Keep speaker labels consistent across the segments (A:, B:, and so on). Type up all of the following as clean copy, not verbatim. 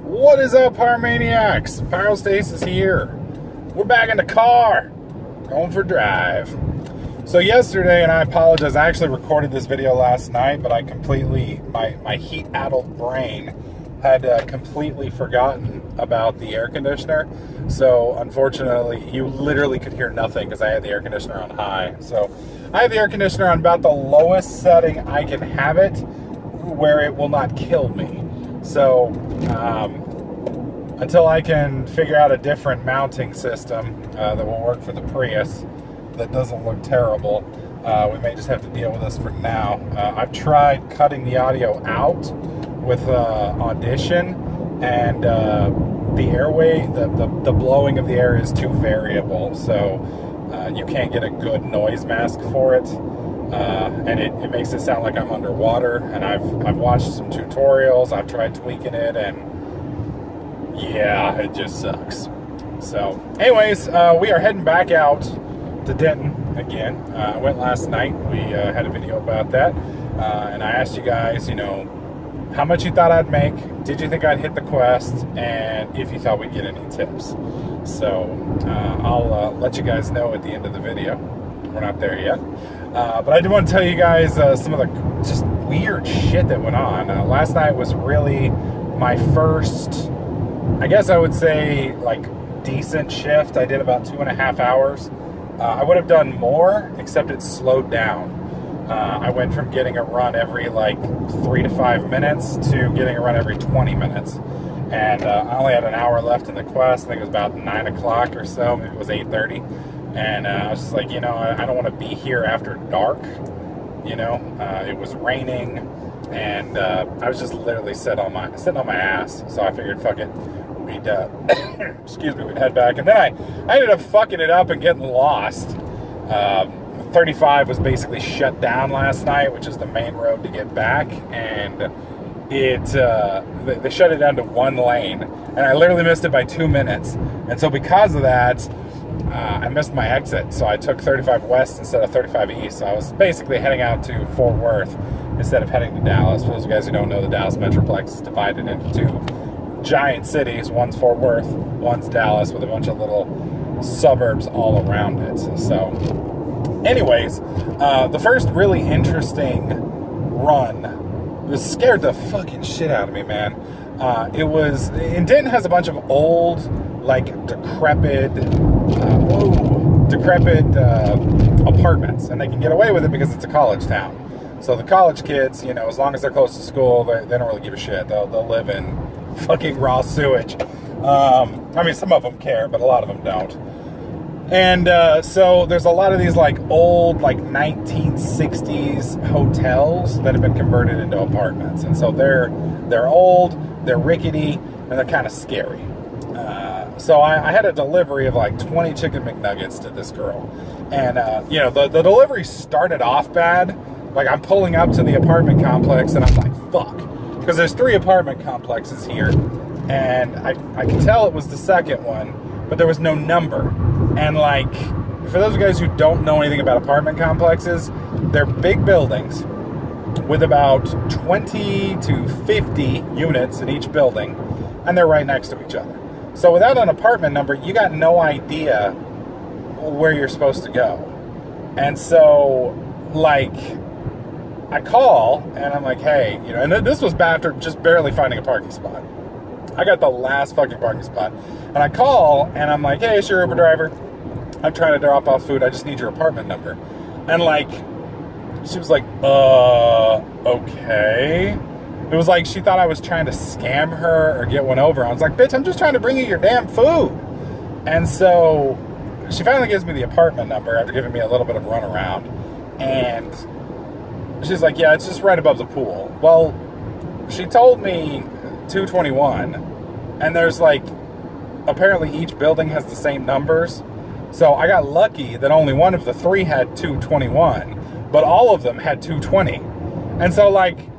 A: What is up, Pyromaniacs? Pyrostasis here. We're back in the car, going for a drive. So yesterday, and I apologize, I actually recorded this video last night, but I completely, my heat-addled brain had completely forgotten about the air conditioner. So unfortunately, you literally could hear nothing because I had the air conditioner on high. So I have the air conditioner on about the lowest setting I can have it, where it will not kill me. So until I can figure out a different mounting system that will work for the Prius that doesn't look terrible, we may just have to deal with this for now. I've tried cutting the audio out with Audition, and the airway, the blowing of the air is too variable, so you can't get a good noise mask for it. And it makes it sound like I'm underwater, and I've watched some tutorials, I've tried tweaking it, and yeah, it just sucks. So anyways, we are heading back out to Denton again. I went last night, we had a video about that, and I asked you guys, you know, how much you thought I'd make, did you think I'd hit the quest, and if you thought we'd get any tips. So I'll let you guys know at the end of the video. We're not there yet. But I did want to tell you guys some of the just weird shit that went on. Last night was really my first, I guess I would say, like, decent shift. I did about 2.5 hours. I would have done more, except it slowed down. I went from getting a run every, like, 3 to 5 minutes to getting a run every 20 minutes. And I only had an hour left in the quest. I think it was about 9 o'clock or so. Maybe it was 8:30. And I was just like, you know, I don't want to be here after dark, you know. It was raining, and I was just literally sitting on my ass. So I figured, fuck it, we'd excuse me, we'd head back. And then I ended up fucking it up and getting lost. 35 was basically shut down last night, which is the main road to get back, and they shut it down to one lane, and I literally missed it by 2 minutes. And so because of that, I missed my exit, so I took 35 West instead of 35 East. So I was basically heading out to Fort Worth instead of heading to Dallas. For those of you guys who don't know, the Dallas Metroplex is divided into two giant cities. One's Fort Worth, one's Dallas, with a bunch of little suburbs all around it. So anyways, the first really interesting run, this scared the fucking shit out of me, man. It was, and Denton has a bunch of old, like, decrepit apartments, and they can get away with it because it's a college town. So the college kids, you know, as long as they're close to school, they don't really give a shit. They'll live in fucking raw sewage. I mean, some of them care, but a lot of them don't. And so there's a lot of these, like, old, like, 1960s hotels that have been converted into apartments. And so they're old, they're rickety, and they're kind of scary. So I had a delivery of like 20 chicken McNuggets to this girl. And, you know, the delivery started off bad. Like, I'm pulling up to the apartment complex, and I'm like, fuck. Because there's 3 apartment complexes here. And I could tell it was the second one, but there was no number. And, like, for those of you guys who don't know anything about apartment complexes, they're big buildings with about 20 to 50 units in each building, and they're right next to each other. So without an apartment number, you got no idea where you're supposed to go. And so, like, I call, and I'm like, hey, you know, and this was after just barely finding a parking spot. I got the last fucking parking spot. And I call, and I'm like, hey, it's your Uber driver. I'm trying to drop off food. I just need your apartment number. And, like, she was like, okay. It was like she thought I was trying to scam her or get one over. I was like, bitch, I'm just trying to bring you your damn food. And so she finally gives me the apartment number after giving me a little bit of a runaround. And she's like, yeah, it's just right above the pool. Well, she told me 221. And there's, like, apparently each building has the same numbers. So I got lucky that only one of the 3 had 221. But all of them had 220. And so, like,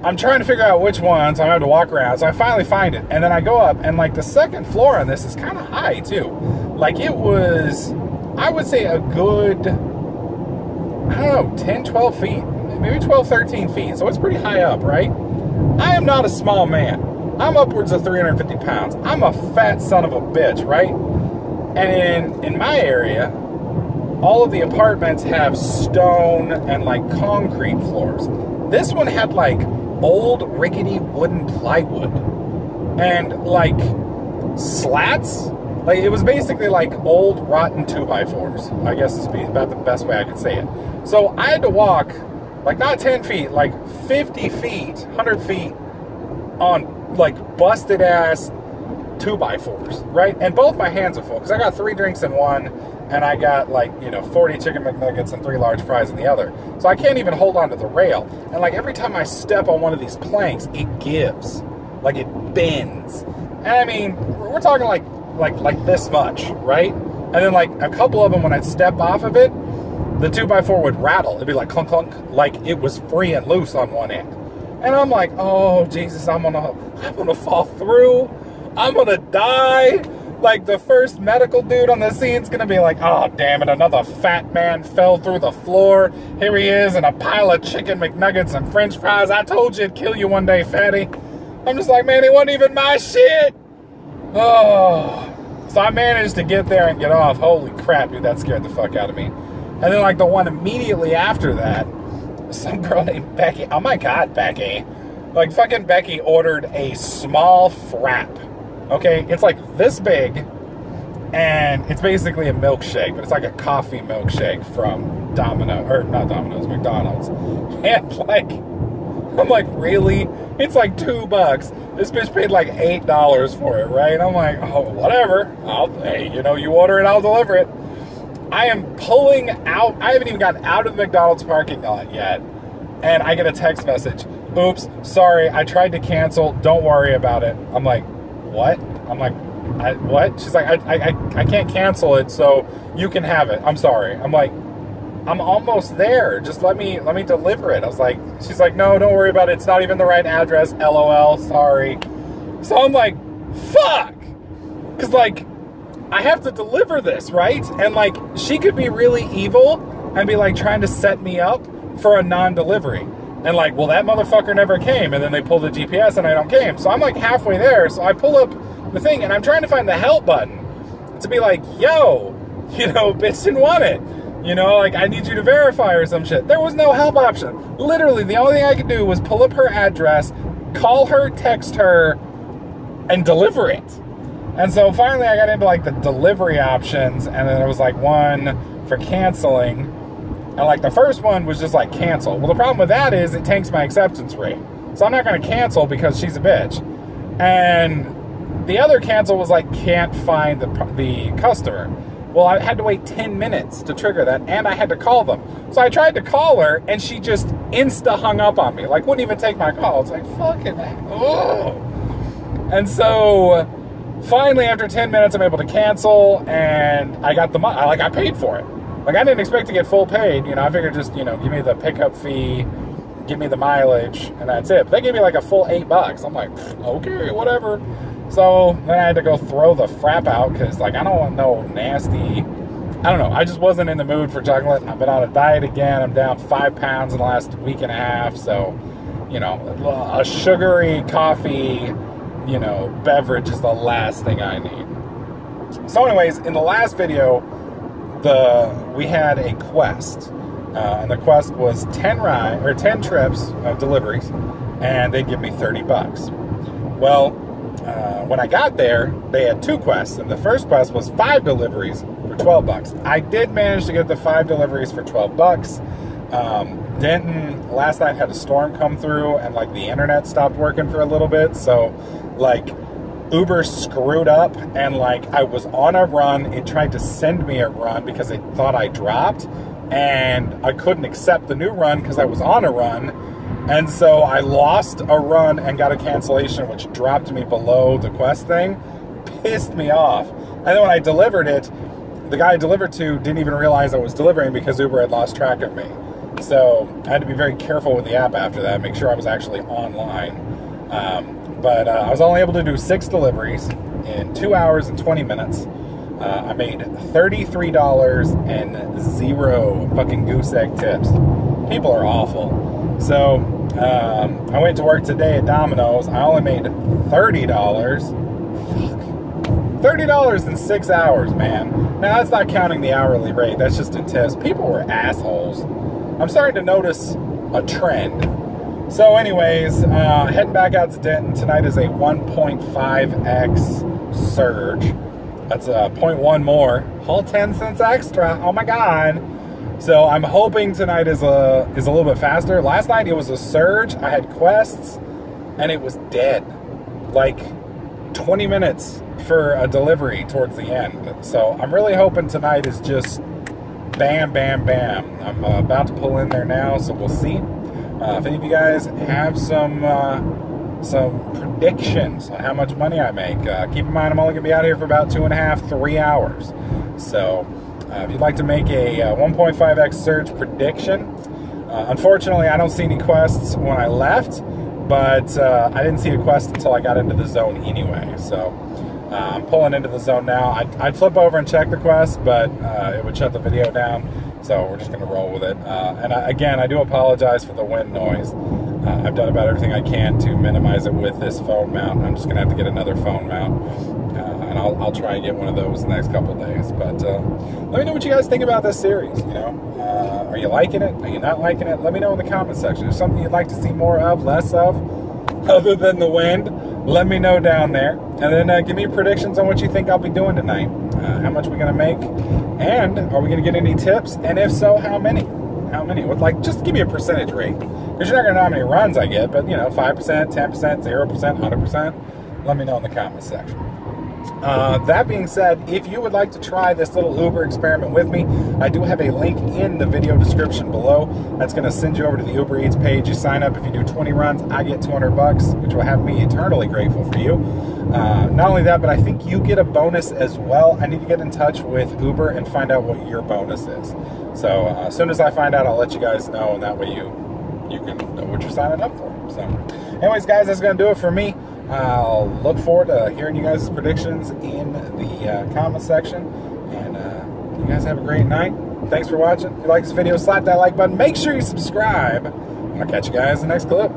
A: I'm trying to figure out which one, so I'm going to have to walk around. So I finally find it, and then I go up, and, like, the second floor on this is kind of high, too. Like, it was, I would say, a good, I don't know, 10, 12 feet, maybe 12, 13 feet. So it's pretty high up, right? I am not a small man. I'm upwards of 350 pounds. I'm a fat son of a bitch, right? And in my area, all of the apartments have stone and like concrete floors. This one had like old rickety wooden plywood and like slats. Like it was basically like old rotten 2x4s. I guess is about the best way I could say it. So I had to walk like not 10 feet, like 50 feet, 100 feet on like busted ass 2x4s, right? And both my hands are full because I got 3 drinks in one and I got like, 40 chicken McNuggets and 3 large fries in the other. So I can't even hold on to the rail. And like every time I step on one of these planks, it gives. Like it bends. And I mean, we're talking like this much, right? And then like a couple of them, when I'd step off of it, the 2x4 would rattle. It'd be like clunk, clunk, like it was free and loose on one end. And I'm like, oh Jesus, I'm gonna fall through. I'm gonna die. Like the first medical dude on the scene's gonna be like, oh damn it, another fat man fell through the floor. Here he is in a pile of chicken McNuggets and French fries. I told you it'd kill you one day, fatty. I'm just like, man, it wasn't even my shit. Oh, so I managed to get there and get off. Holy crap, dude, that scared the fuck out of me. And then like the one immediately after that, some girl named Becky, oh my God, Becky. Like fucking Becky ordered a small frap. Okay, it's like this big, and it's basically a milkshake, but it's like a coffee milkshake from McDonald's. And like, I'm like, really? It's like $2. This bitch paid like $8 for it, right? I'm like, oh, whatever. Hey, you order it, I'll deliver it. I am pulling out. I haven't even gotten out of the McDonald's parking lot yet, and I get a text message. Oops, sorry, I tried to cancel. Don't worry about it. I'm like, what? I'm like, what? She's like, I can't cancel it, so you can have it. I'm sorry. I'm like, I'm almost there. Just let me deliver it. I was like, she's like, no, don't worry about it. It's not even the right address. LOL, sorry. So I'm like, fuck. Because like, I have to deliver this, right? And like, she could be really evil and be like trying to set me up for a non-delivery. And like, well, that motherfucker never came. And then they pull the GPS and I don't came. So I'm like halfway there. So I pull up the thing and I'm trying to find the help button to be like, yo, bitch didn't want it. Like I need you to verify or some shit. There was no help option. Literally, the only thing I could do was pull up her address, call her, text her, and deliver it. And so finally I got into like the delivery options, and then there was like one for canceling. And like the first one was just like cancel. Well, the problem with that is it tanks my acceptance rate. So I'm not going to cancel because she's a bitch. And the other cancel was like can't find the customer. Well, I had to wait 10 minutes to trigger that, and I had to call them. So I tried to call her, and she just insta hung up on me. Like, wouldn't even take my call. It's like, fucking, oh. And so finally, after 10 minutes, I'm able to cancel, and I got the money. Like, I paid for it. Like, I didn't expect to get full paid. I figured just, give me the pickup fee, give me the mileage, and that's it. But they gave me like a full $8. I'm like, okay, whatever. So then I had to go throw the frap out because, like, I don't want no nasty. I don't know. I just wasn't in the mood for chocolate. I've been on a diet again. I'm down 5 pounds in the last week and a half. So, a sugary coffee, beverage is the last thing I need. So, anyways, in the last video, we had a quest, and the quest was 10 trips, deliveries, and they'd give me $30. Well, when I got there, they had 2 quests, and the first quest was 5 deliveries for $12. I did manage to get the 5 deliveries for $12. Denton last night had a storm come through, and like the internet stopped working for a little bit, so like Uber screwed up, and like I was on a run. It tried to send me a run because it thought I dropped, and I couldn't accept the new run because I was on a run. And so I lost a run and got a cancellation, which dropped me below the quest thing. Pissed me off. And then when I delivered it, the guy I delivered to didn't even realize I was delivering because Uber had lost track of me. So I had to be very careful with the app after that, make sure I was actually online. But I was only able to do 6 deliveries in 2 hours and 20 minutes. I made $33 and 0 fucking goose egg tips. People are awful. So I went to work today at Domino's. I only made $30. Fuck. $30 in 6 hours, man. Now, that's not counting the hourly rate. That's just in tips. People were assholes. I'm starting to notice a trend. So anyways, heading back out to Denton. Tonight is a 1.5x surge. That's a 0.1 more. Whole 10 cents extra. Oh my God. So I'm hoping tonight is a little bit faster. Last night it was a surge. I had quests and it was dead. Like 20 minutes for a delivery towards the end. So I'm really hoping tonight is just bam, bam, bam. I'm about to pull in there now, so we'll see. If any of you guys have some predictions on how much money I make, keep in mind I'm only going to be out here for about 2.5, 3 hours. So if you'd like to make a 1.5x surge prediction, unfortunately I don't see any quests when I left, but I didn't see a quest until I got into the zone anyway. So I'm pulling into the zone now. I'd flip over and check the quest, but it would shut the video down. So we're just going to roll with it. And again, I do apologize for the wind noise. I've done about everything I can to minimize it with this phone mount. I'm just going to have to get another phone mount. And I'll try and get one of those the next couple days. But let me know what you guys think about this series. You know, are you liking it? Are you not liking it? Let me know in the comment section. Is there something you'd like to see more of, less of, other than the wind? Let me know down there. And then give me predictions on what you think I'll be doing tonight. How much we're going to make. And are we going to get any tips? And if so, how many? How many? Like, just give me a percentage rate. Because you're not going to know how many runs I get. But, you know, 5%, 10%, 0%, 100%. Let me know in the comment section. That being said, if you would like to try this little Uber experiment with me, I do have a link in the video description below. That's going to send you over to the Uber Eats page. You sign up. If you do 20 runs, I get $200, which will have me eternally grateful for you. Not only that, but I think you get a bonus as well. I need to get in touch with Uber and find out what your bonus is. So as soon as I find out, I'll let you guys know, and that way you can know what you're signing up for. So anyways, guys, that's going to do it for me. I'll look forward to hearing you guys' predictions in the comment section. And you guys have a great night. Thanks for watching. If you like this video, slap that like button. Make sure you subscribe. And I'll catch you guys in the next clip.